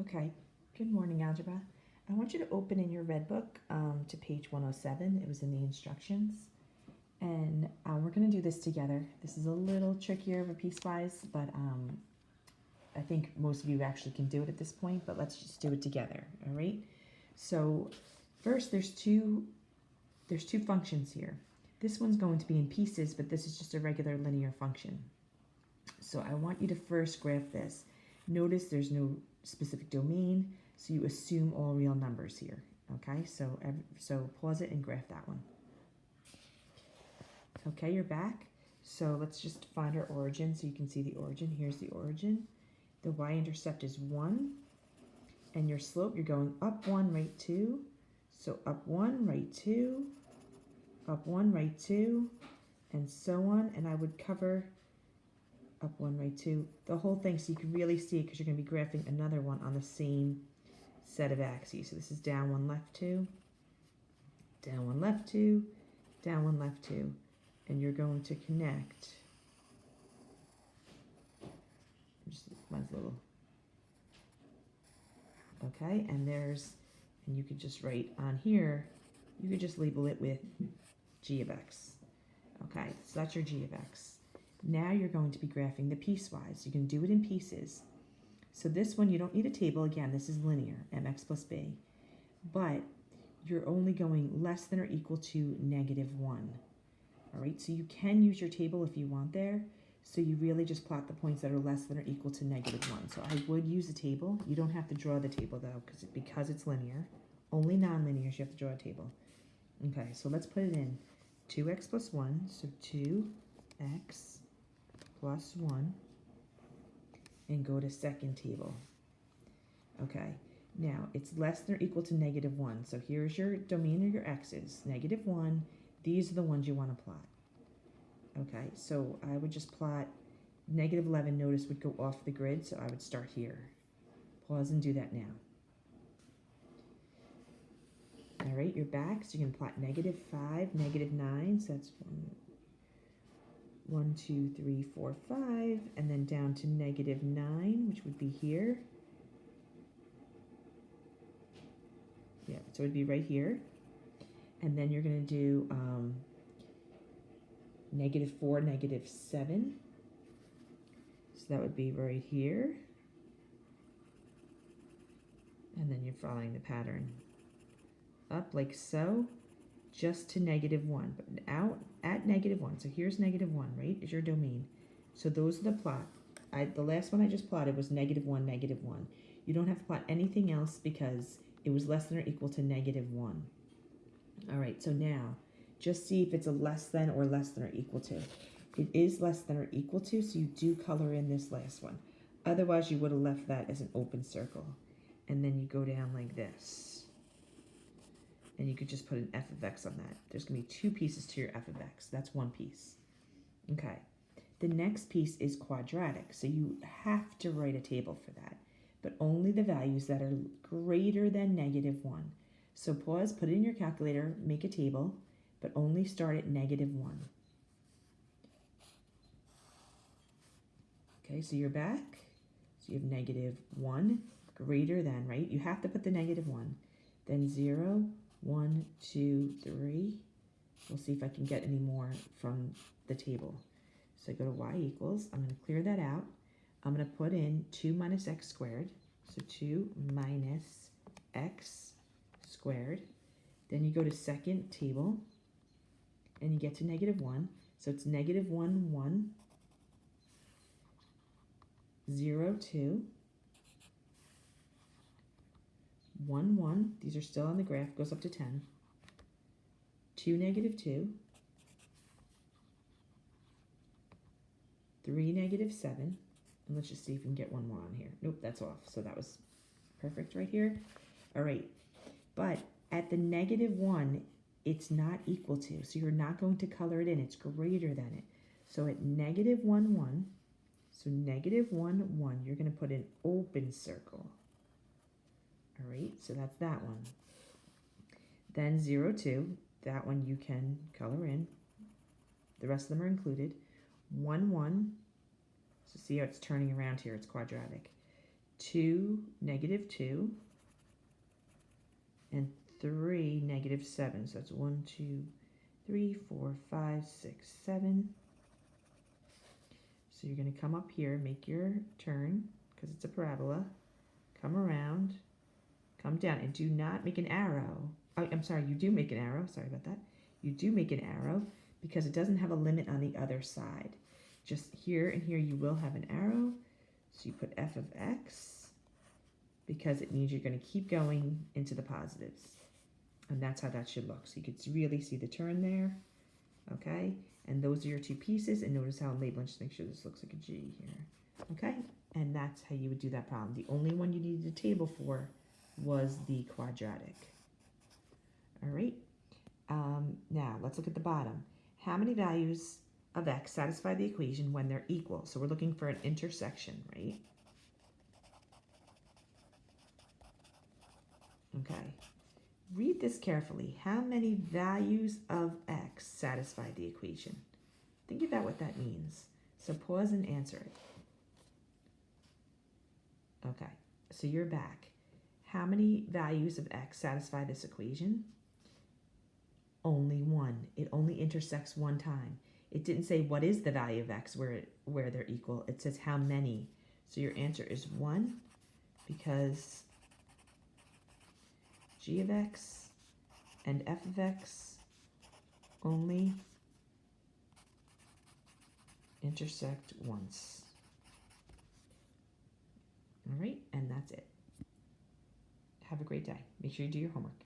Okay, good morning, algebra. I want you to open in your red book to page 107. It was in the instructions. And we're going to do this together. This is a little trickier of a piecewise, but I think most of you actually can do it at this point, but let's just do it together, all right? So first, there's two functions here. This one's going to be in pieces, but this is just a regular linear function. So I want you to first graph this. Notice there's no specific domain, so you assume all real numbers here. Okay, so pause it and graph that one. Okay, you're back. So let's just find our origin so you can see the origin. Here's the origin. The y-intercept is 1, and your slope, you're going up 1, right 2. So up 1, right 2, up 1, right 2, and so on. And I would cover up 1, right 2, the whole thing so you can really see it because you're going to be graphing another one on the same set of axes. So this is down 1, left 2, down 1, left 2, down 1, left 2, and you're going to connect. Just mine's a little. Okay, and you could just write on here, you could just label it with g of x. Okay, so that's your g of x. Now you're going to be graphing the piecewise. You can do it in pieces. So this one, you don't need a table. Again, this is linear, mx plus b. But you're only going less than or equal to -1. All right, so you can use your table if you want there. So you really just plot the points that are less than or equal to -1. So I would use a table. You don't have to draw the table though, because it's linear. Only nonlinears you have to draw a table. Okay, so let's put it in. 2x plus 1, so 2x plus 1, and go to second table. Okay, now it's less than or equal to -1. So here's your domain or your x's, -1. These are the ones you want to plot. Okay, so I would just plot -11, notice would go off the grid, so I would start here. Pause and do that now. All right, you're back, so you can plot -5, -9, so that's 1, 2, 3, 4, 5, and then down to -9, which would be here. Yeah, so it would be right here. And then you're going to do -4, -7. So that would be right here. And then you're following the pattern up like so, just to -1, but out at -1. So here's -1, right, is your domain. So those are the plot. The last one I just plotted was -1, -1. You don't have to plot anything else because it was less than or equal to -1. All right, so now just see if it's a less than or less than or equal to. It is less than or equal to, so you do color in this last one. Otherwise, you would have left that as an open circle. And then you go down like this. And you could just put an f of x on that. There's going to be 2 pieces to your f of x. That's 1 piece. Okay. The next piece is quadratic, so you have to write a table for that, but only the values that are greater than -1. So pause, put it in your calculator, make a table, but only start at -1. Okay, so you're back. So you have -1 greater than, right? You have to put the -1. Then 0, 1, 2, 3. We'll see if I can get any more from the table. So I go to y equals, I'm going to clear that out. I'm going to put in 2 minus x squared. So 2 minus x squared. Then you go to second table, and you get to -1. So it's -1, 1, 0, 2, 1, 1. These are still on the graph, goes up to 10. 2, -2. 3, -7. And let's just see if we can get one more on here. Nope, that's off. So that was perfect right here. All right. But at the -1, it's not equal to. So you're not going to color it in. It's greater than it. So at -1, 1, so -1, 1, you're going to put an open circle. All right, so that's that one. Then 0, 2, that one you can color in. The rest of them are included. 1, 1, so see how it's turning around here, it's quadratic. 2, -2, and 3, -7. So that's 1, 2, 3, 4, 5, 6, 7. So you're going to come up here, make your turn, because it's a parabola. Come around, come down, and do not make an arrow. Oh, I'm sorry, you do make an arrow. Sorry about that. You do make an arrow because it doesn't have a limit on the other side. Just here and here you will have an arrow. So you put f of x because it means you're going to keep going into the positives. And that's how that should look. So you can really see the turn there. Okay? And those are your two pieces. And notice how I'm labeling. Just make sure this looks like a G here. Okay? And that's how you would do that problem. The only one you needed a table for was the quadratic. All right? Now, let's look at the bottom. How many values of x satisfy the equation when they're equal? So we're looking for an intersection, right? Okay. Read this carefully. How many values of x satisfy the equation? Think about what that means. So pause and answer it. Okay, so you're back. How many values of x satisfy this equation? Only one. It only intersects one time. It didn't say what is the value of x where they're equal. It says how many. So your answer is 1 because g of x and f of x only intersect once. All right, and that's it. Have a great day. Make sure you do your homework.